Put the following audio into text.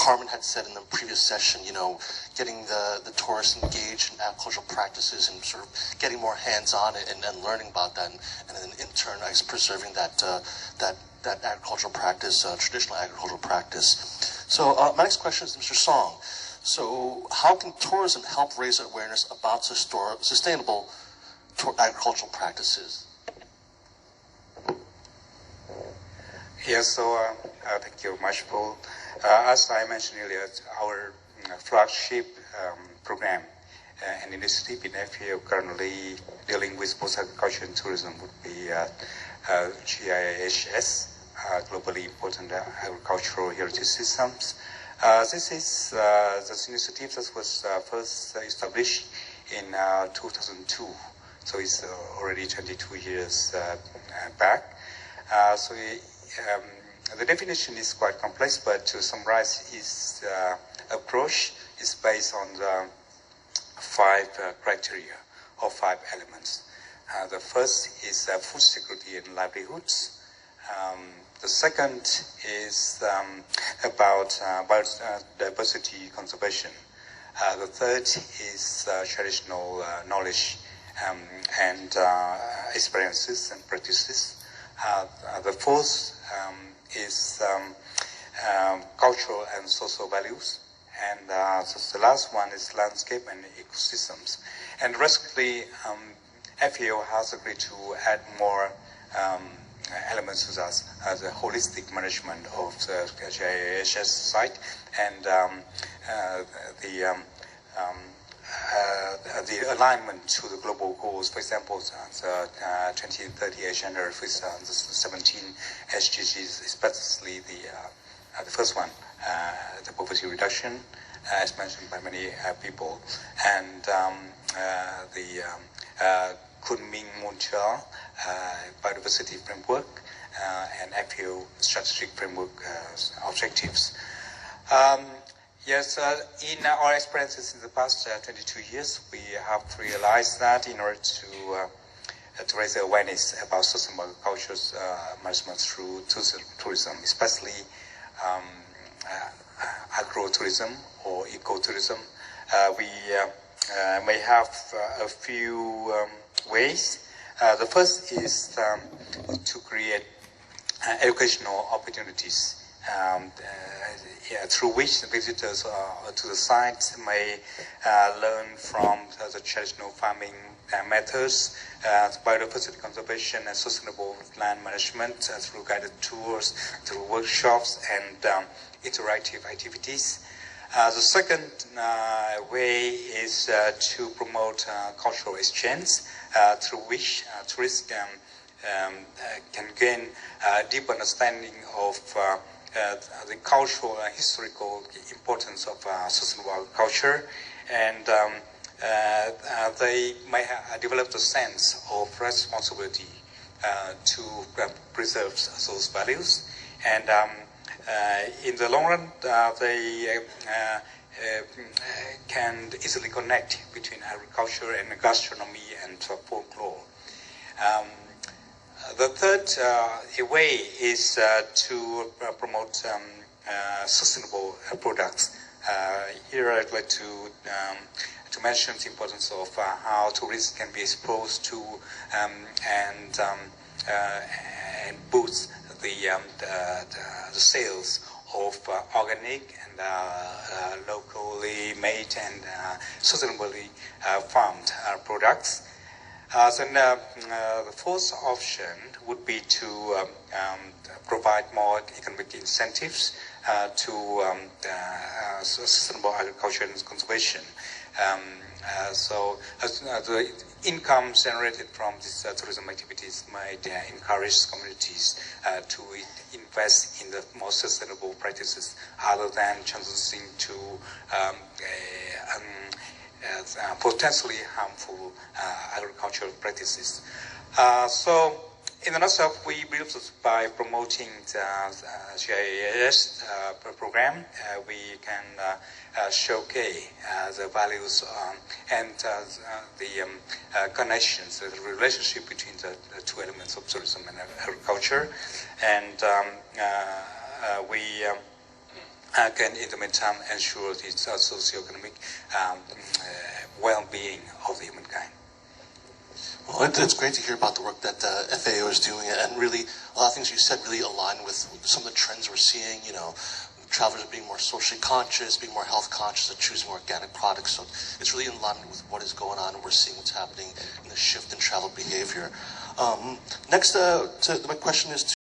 Carmen had said in the previous session, getting the tourists engaged in agricultural practices and sort of getting more hands-on and learning about that, and then in turn, I guess, preserving that agricultural practice, traditional agricultural practice. So my next question is to Mr. Song. So how can tourism help raise awareness about sustainable agricultural practices? Yes, so thank you much, Paul. As I mentioned earlier, our flagship program and initiative in FAO currently dealing with both agriculture and tourism would be GIHS, globally important agricultural heritage systems. This is this initiative that was first established in 2002, so it's already 22 years back. The definition is quite complex, but to summarize, its approach is based on the 5 criteria or 5 elements. The first is food security and livelihoods. The second is about biodiversity conservation. The third is traditional knowledge and experiences and practices. The fourth is cultural and social values, and the last one is landscape and ecosystems. And recently, FAO has agreed to add more elements to that, the holistic management of the GIHS site and the alignment to the global goals. For example, the 2030 agenda with the 17 SDGs, especially the first one, the poverty reduction, as mentioned by many people, and the Kunming Montreal biodiversity framework and FAO strategic framework objectives. Yes, in our experiences in the past 22 years, we have realized that in order to raise awareness about sustainable agriculture management through tourism, especially agro-tourism or eco-tourism, we may have a few ways. The first is to create educational opportunities through which the visitors to the site may learn from the traditional farming methods, biodiversity conservation and sustainable land management through guided tours, through workshops and interactive activities. The second way is to promote cultural exchange, through which tourists can gain a deep understanding of the cultural and historical importance of sustainable agriculture, and they may develop the sense of responsibility to preserve those values, and in the long run they can easily connect between agriculture and gastronomy and folklore. The third way is to promote sustainable products. Here I'd like to mention the importance of how tourists can be exposed to and boost the sales of organic and locally made and sustainably farmed products. Then the fourth option would be to provide more economic incentives to sustainable agriculture and conservation. So the income generated from these tourism activities might encourage communities to invest in the more sustainable practices other than transitioning to potentially harmful agricultural practices. So, in a nutshell, we believe that by promoting the GIS program, we can showcase the values and the connections, the relationship between the two elements of tourism and agriculture, and we can in the meantime ensure the socio-economic well-being of the humankind. Well, it's great to hear about the work that the FAO is doing, and really a lot of things you said really align with some of the trends we're seeing. You know, travelers are being more socially conscious, being more health conscious, and choosing more organic products. So it's really in alignment with what is going on, and we're seeing what's happening in the shift in travel behavior. Next, my question is